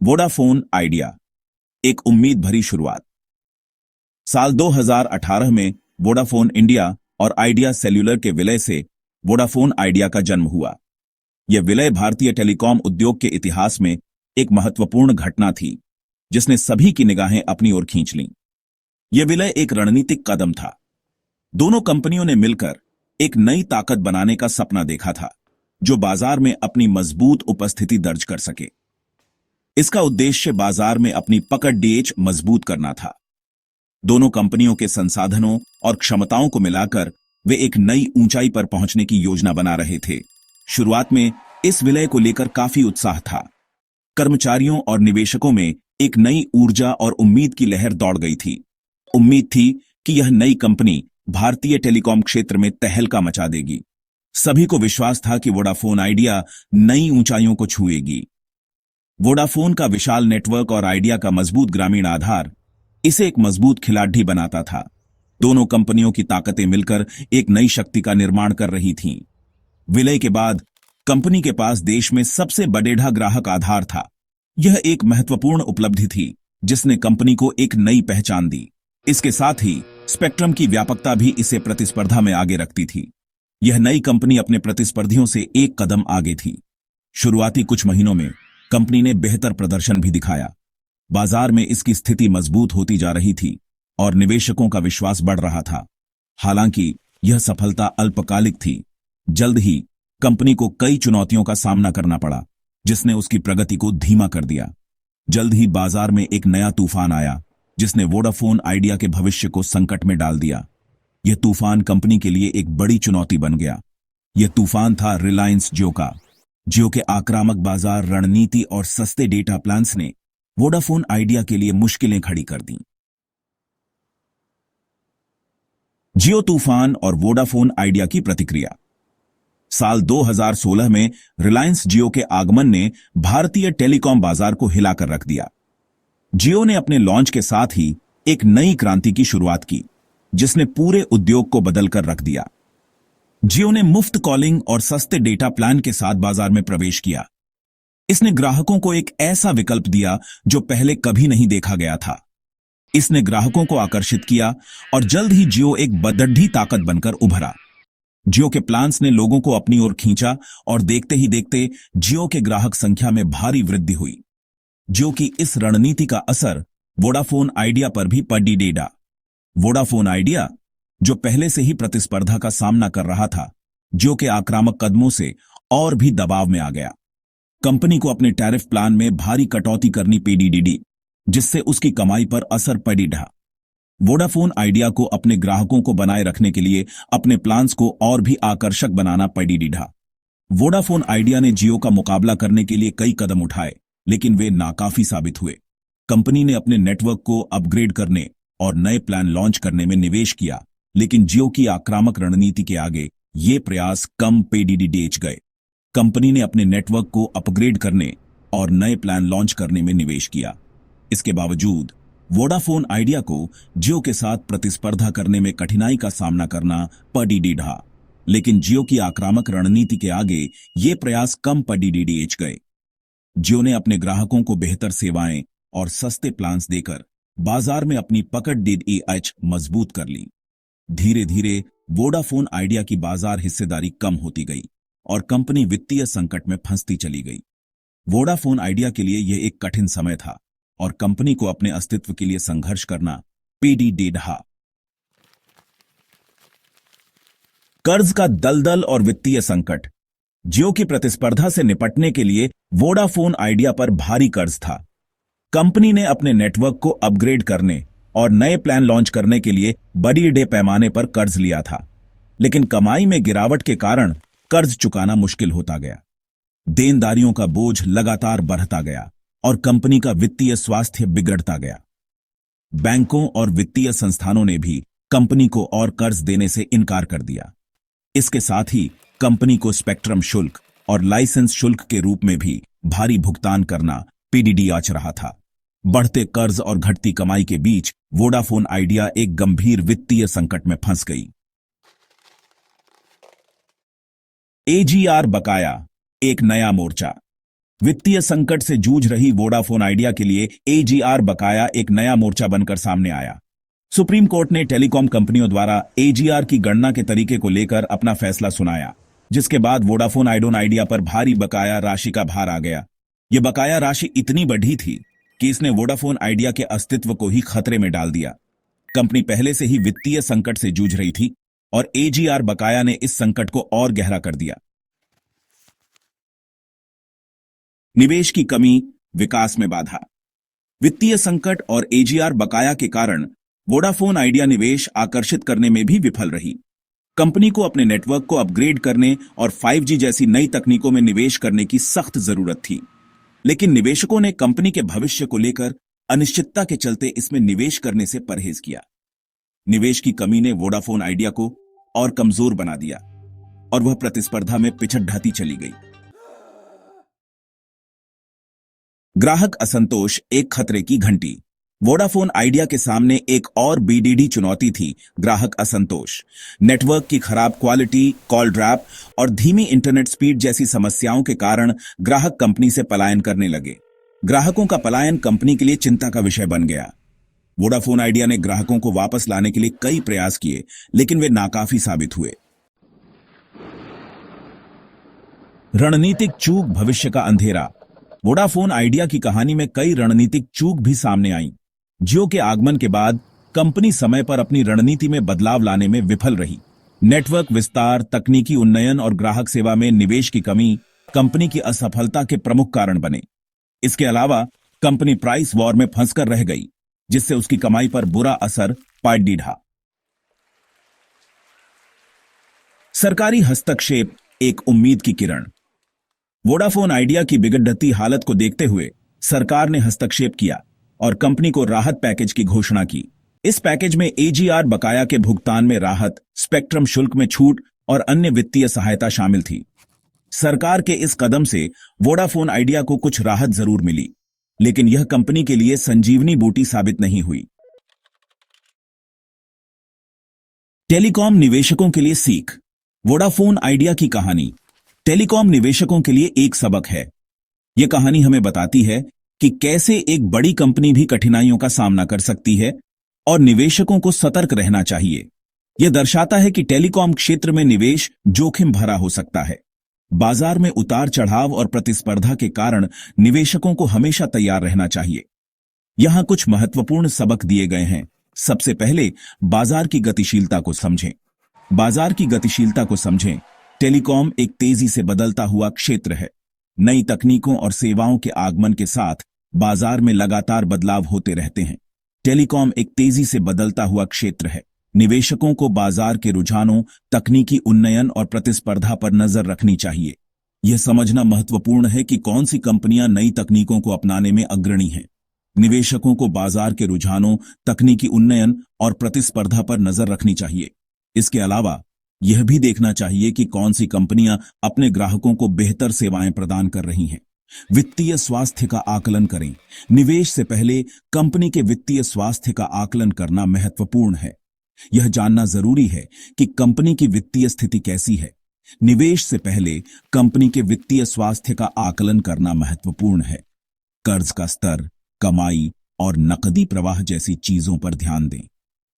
Vodafone idea, एक उम्मीद भरी शुरुआत। साल 2018 में वोडाफोन इंडिया और आइडिया सेल्यूलर के विलय से वोडाफोन आइडिया का जन्म हुआ। यह विलय भारतीय टेलीकॉम उद्योग के इतिहास में एक महत्वपूर्ण घटना थी, जिसने सभी की निगाहें अपनी ओर खींच लीं। यह विलय एक रणनीतिक कदम था। दोनों कंपनियों ने मिलकर एक नई ताकत बनाने का सपना देखा था, जो बाजार में अपनी मजबूत उपस्थिति दर्ज कर सके। इसका उद्देश्य बाजार में अपनी पकड़ डीएच मजबूत करना था। दोनों कंपनियों के संसाधनों और क्षमताओं को मिलाकर वे एक नई ऊंचाई पर पहुंचने की योजना बना रहे थे। शुरुआत में इस विलय को लेकर काफी उत्साह था। कर्मचारियों और निवेशकों में एक नई ऊर्जा और उम्मीद की लहर दौड़ गई थी। उम्मीद थी कि यह नई कंपनी भारतीय टेलीकॉम क्षेत्र में तहलका मचा देगी। सभी को विश्वास था कि वोडाफोन आइडिया नई ऊंचाइयों को छुएगी। वोडाफोन का विशाल नेटवर्क और आइडिया का मजबूत ग्रामीण आधार इसे एक मजबूत खिलाड़ी बनाता था। दोनों कंपनियों की ताकतें मिलकर एक नई शक्ति का निर्माण कर रही थीं। विलय के बाद कंपनी के पास देश में सबसे बड़ेढ़ा ग्राहक आधार था। यह एक महत्वपूर्ण उपलब्धि थी, जिसने कंपनी को एक नई पहचान दी। इसके साथ ही स्पेक्ट्रम की व्यापकता भी इसे प्रतिस्पर्धा में आगे रखती थी। यह नई कंपनी अपने प्रतिस्पर्धियों से एक कदम आगे थी। शुरुआती कुछ महीनों में कंपनी ने बेहतर प्रदर्शन भी दिखाया। बाजार में इसकी स्थिति मजबूत होती जा रही थी और निवेशकों का विश्वास बढ़ रहा था। हालांकि यह सफलता अल्पकालिक थी। जल्द ही कंपनी को कई चुनौतियों का सामना करना पड़ा, जिसने उसकी प्रगति को धीमा कर दिया। जल्द ही बाजार में एक नया तूफान आया, जिसने वोडाफोन आइडिया के भविष्य को संकट में डाल दिया। यह तूफान कंपनी के लिए एक बड़ी चुनौती बन गया। यह तूफान था रिलायंस जियो का। जियो के आक्रामक बाजार रणनीति और सस्ते डेटा प्लान्स ने वोडाफोन आइडिया के लिए मुश्किलें खड़ी कर दी। जियो तूफान और वोडाफोन आइडिया की प्रतिक्रिया। साल 2016 में रिलायंस जियो के आगमन ने भारतीय टेलीकॉम बाजार को हिलाकर रख दिया। जियो ने अपने लॉन्च के साथ ही एक नई क्रांति की शुरुआत की, जिसने पूरे उद्योग को बदलकर रख दिया। जियो ने मुफ्त कॉलिंग और सस्ते डेटा प्लान के साथ बाजार में प्रवेश किया। इसने ग्राहकों को एक ऐसा विकल्प दिया जो पहले कभी नहीं देखा गया था। इसने ग्राहकों को आकर्षित किया और जल्द ही जियो एक बदढ़ी ताकत बनकर उभरा। जियो के प्लान्स ने लोगों को अपनी ओर खींचा और देखते ही देखते जियो के ग्राहक संख्या में भारी वृद्धि हुई। जियो की इस रणनीति का असर वोडाफोन आइडिया पर भी पड़ा। वोडाफोन आइडिया, जो पहले से ही प्रतिस्पर्धा का सामना कर रहा था, जियो के आक्रामक कदमों से और भी दबाव में आ गया। कंपनी को अपने टैरिफ प्लान में भारी कटौती करनी पड़ी, जिससे उसकी कमाई पर असर पड़ा। वोडाफोन आइडिया को अपने ग्राहकों को बनाए रखने के लिए अपने प्लान्स को और भी आकर्षक बनाना पड़ा। वोडाफोन आइडिया ने जियो का मुकाबला करने के लिए कई कदम उठाए, लेकिन वे नाकाफी साबित हुए। कंपनी ने अपने नेटवर्क को अपग्रेड करने और नए प्लान लॉन्च करने में निवेश किया, लेकिन जियो की आक्रामक रणनीति के आगे ये प्रयास कम पड़ गए। कंपनी ने अपने नेटवर्क को अपग्रेड करने और नए प्लान लॉन्च करने में निवेश किया। इसके बावजूद वोडाफोन आइडिया को जियो के साथ प्रतिस्पर्धा करने में कठिनाई का सामना करना पड़ा, लेकिन जियो की आक्रामक रणनीति के आगे ये प्रयास कम पड़ गए। जियो ने अपने ग्राहकों को बेहतर सेवाएं और सस्ते प्लान्स देकर बाजार में अपनी पकड़ डीएच मजबूत कर ली। धीरे धीरे वोडाफोन आइडिया की बाजार हिस्सेदारी कम होती गई और कंपनी वित्तीय संकट में फंसती चली गई। वोडाफोन आइडिया के लिए यह एक कठिन समय था और कंपनी को अपने अस्तित्व के लिए संघर्ष करना पड़ा। कर्ज का दलदल और वित्तीय संकट। जियो की प्रतिस्पर्धा से निपटने के लिए वोडाफोन आइडिया पर भारी कर्ज था। कंपनी ने अपने नेटवर्क को अपग्रेड करने और नए प्लान लॉन्च करने के लिए बड़े पैमाने पर कर्ज लिया था, लेकिन कमाई में गिरावट के कारण कर्ज चुकाना मुश्किल होता गया। देनदारियों का बोझ लगातार बढ़ता गया और कंपनी का वित्तीय स्वास्थ्य बिगड़ता गया। बैंकों और वित्तीय संस्थानों ने भी कंपनी को और कर्ज देने से इनकार कर दिया। इसके साथ ही कंपनी को स्पेक्ट्रम शुल्क और लाइसेंस शुल्क के रूप में भी भारी भुगतान करना पड़ा रहा था। बढ़ते कर्ज और घटती कमाई के बीच वोडाफोन आइडिया एक गंभीर वित्तीय संकट में फंस गई। एजीआर बकाया, एक नया मोर्चा। वित्तीय संकट से जूझ रही वोडाफोन आइडिया के लिए एजीआर बकाया एक नया मोर्चा बनकर सामने आया। सुप्रीम कोर्ट ने टेलीकॉम कंपनियों द्वारा एजीआर की गणना के तरीके को लेकर अपना फैसला सुनाया, जिसके बाद वोडाफोन आइडिया पर भारी बकाया राशि का भार आ गया। यह बकाया राशि इतनी बढ़ी थी कि इसने वोडाफोन आइडिया के अस्तित्व को ही खतरे में डाल दिया। कंपनी पहले से ही वित्तीय संकट से जूझ रही थी और एजीआर बकाया ने इस संकट को और गहरा कर दिया। निवेश की कमी, विकास में बाधा। वित्तीय संकट और एजीआर बकाया के कारण वोडाफोन आइडिया निवेश आकर्षित करने में भी विफल रही। कंपनी को अपने नेटवर्क को अपग्रेड करने और 5G जैसी नई तकनीकों में निवेश करने की सख्त जरूरत थी, लेकिन निवेशकों ने कंपनी के भविष्य को लेकर अनिश्चितता के चलते इसमें निवेश करने से परहेज किया। निवेश की कमी ने वोडाफोन आइडिया को और कमजोर बना दिया और वह प्रतिस्पर्धा में पिछड़ ढाती चली गई। ग्राहक असंतोष एक खतरे की घंटी। वोडाफोन आइडिया के सामने एक और बीडीडी चुनौती थी, ग्राहक असंतोष। नेटवर्क की खराब क्वालिटी, कॉल ड्रॉप और धीमी इंटरनेट स्पीड जैसी समस्याओं के कारण ग्राहक कंपनी से पलायन करने लगे। ग्राहकों का पलायन कंपनी के लिए चिंता का विषय बन गया। वोडाफोन आइडिया ने ग्राहकों को वापस लाने के लिए कई प्रयास किए, लेकिन वे नाकाफी साबित हुए। रणनीतिक चूक, भविष्य का अंधेरा। वोडाफोन आइडिया की कहानी में कई रणनीतिक चूक भी सामने आई। जियो के आगमन के बाद कंपनी समय पर अपनी रणनीति में बदलाव लाने में विफल रही। नेटवर्क विस्तार, तकनीकी उन्नयन और ग्राहक सेवा में निवेश की कमी कंपनी की असफलता के प्रमुख कारण बने। इसके अलावा कंपनी प्राइस वॉर में फंसकर रह गई, जिससे उसकी कमाई पर बुरा असर पड़ा। सरकारी हस्तक्षेप एक उम्मीद की किरण। वोडाफोन आइडिया की बिगड़ती हालत को देखते हुए सरकार ने हस्तक्षेप किया और कंपनी को राहत पैकेज की घोषणा की। इस पैकेज में एजीआर बकाया के भुगतान में राहत, स्पेक्ट्रम शुल्क में छूट और अन्य वित्तीय सहायता शामिल थी। सरकार के इस कदम से वोडाफोन आइडिया को कुछ राहत जरूर मिली, लेकिन यह कंपनी के लिए संजीवनी बूटी साबित नहीं हुई। टेलीकॉम निवेशकों के लिए सीख। वोडाफोन आइडिया की कहानी टेलीकॉम निवेशकों के लिए एक सबक है। यह कहानी हमें बताती है कि कैसे एक बड़ी कंपनी भी कठिनाइयों का सामना कर सकती है और निवेशकों को सतर्क रहना चाहिए। यह दर्शाता है कि टेलीकॉम क्षेत्र में निवेश जोखिम भरा हो सकता है। बाजार में उतार चढ़ाव और प्रतिस्पर्धा के कारण निवेशकों को हमेशा तैयार रहना चाहिए। यहां कुछ महत्वपूर्ण सबक दिए गए हैं। सबसे पहले, बाजार की गतिशीलता को समझें। बाजार की गतिशीलता को समझें। टेलीकॉम एक तेजी से बदलता हुआ क्षेत्र है। नई तकनीकों और सेवाओं के आगमन के साथ बाजार में लगातार बदलाव होते रहते हैं। टेलीकॉम एक तेजी से बदलता हुआ क्षेत्र है। निवेशकों को बाजार के रुझानों, तकनीकी उन्नयन और प्रतिस्पर्धा पर नजर रखनी चाहिए। यह समझना महत्वपूर्ण है कि कौन सी कंपनियां नई तकनीकों को अपनाने में अग्रणी हैं। निवेशकों को बाजार के रुझानों, तकनीकी उन्नयन और प्रतिस्पर्धा पर नजर रखनी चाहिए। इसके अलावा यह भी देखना चाहिए कि कौन सी कंपनियां अपने ग्राहकों को बेहतर सेवाएं प्रदान कर रही हैं। वित्तीय स्वास्थ्य का आकलन करें। निवेश से पहले कंपनी के वित्तीय स्वास्थ्य का आकलन करना महत्वपूर्ण है। यह जानना जरूरी है कि कंपनी की वित्तीय स्थिति कैसी है। निवेश से पहले कंपनी के वित्तीय स्वास्थ्य का आकलन करना महत्वपूर्ण है। कर्ज का स्तर, कमाई और नकदी प्रवाह जैसी चीजों पर ध्यान दें।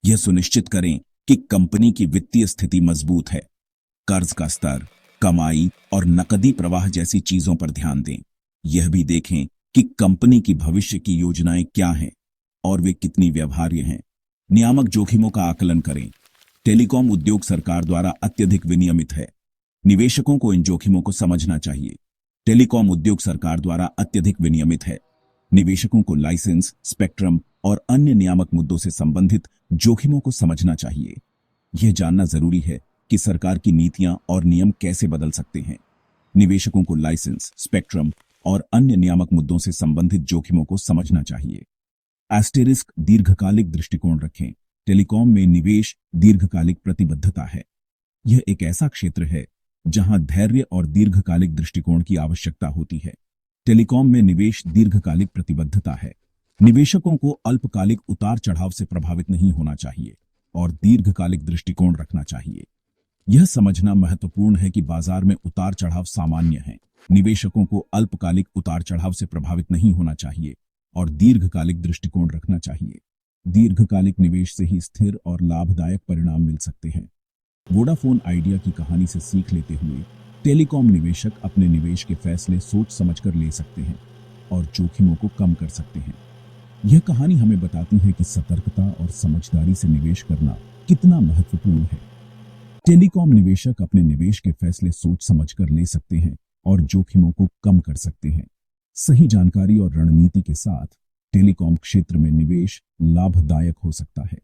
यह सुनिश्चित करें कि कंपनी की वित्तीय स्थिति मजबूत है। कर्ज का स्तर, कमाई और नकदी प्रवाह जैसी चीजों पर ध्यान दें। यह भी देखें कि कंपनी की भविष्य की योजनाएं क्या हैं और वे कितनी व्यवहार्य हैं। नियामक जोखिमों का आकलन करें। टेलीकॉम उद्योग सरकार द्वारा अत्यधिक विनियमित है। निवेशकों को इन जोखिमों को समझना चाहिए। टेलीकॉम उद्योग सरकार द्वारा अत्यधिक विनियमित है। निवेशकों को लाइसेंस, स्पेक्ट्रम और अन्य नियामक मुद्दों से संबंधित जोखिमों को समझना चाहिए। यह जानना जरूरी है कि सरकार की नीतियां और नियम कैसे बदल सकते हैं। निवेशकों को लाइसेंस, स्पेक्ट्रम और अन्य नियामक मुद्दों से संबंधित जोखिमों को समझना चाहिए। एस्टेरिस्क दीर्घकालिक दृष्टिकोण रखें। टेलीकॉम में निवेश दीर्घकालिक प्रतिबद्धता है। यह एक ऐसा क्षेत्र है जहां धैर्य और दीर्घकालिक दृष्टिकोण की आवश्यकता होती है। टेलीकॉम में निवेश दीर्घकालिक प्रतिबद्धता है। निवेशकों को अल्पकालिक उतार चढ़ाव से प्रभावित नहीं होना चाहिए और दीर्घकालिक दृष्टिकोण रखना चाहिए। यह समझना महत्वपूर्ण है कि बाजार में उतार चढ़ाव सामान्य है, निवेशकों को अल्पकालिक उतार चढ़ाव से प्रभावित नहीं होना चाहिए और दीर्घकालिक दृष्टिकोण रखना चाहिए। दीर्घकालिक निवेश से ही स्थिर और लाभदायक परिणाम मिल सकते हैं। वोडाफोन आइडिया की कहानी से सीख लेते हुए टेलीकॉम निवेशक अपने निवेश के फैसले सोच समझकर ले सकते हैं और जोखिमों को कम कर सकते हैं। यह कहानी हमें बताती है कि सतर्कता और समझदारी से निवेश करना कितना महत्वपूर्ण है। टेलीकॉम निवेशक अपने निवेश के फैसले सोच समझकर ले सकते हैं और जोखिमों को कम कर सकते हैं। सही जानकारी और रणनीति के साथ टेलीकॉम क्षेत्र में निवेश लाभदायक हो सकता है।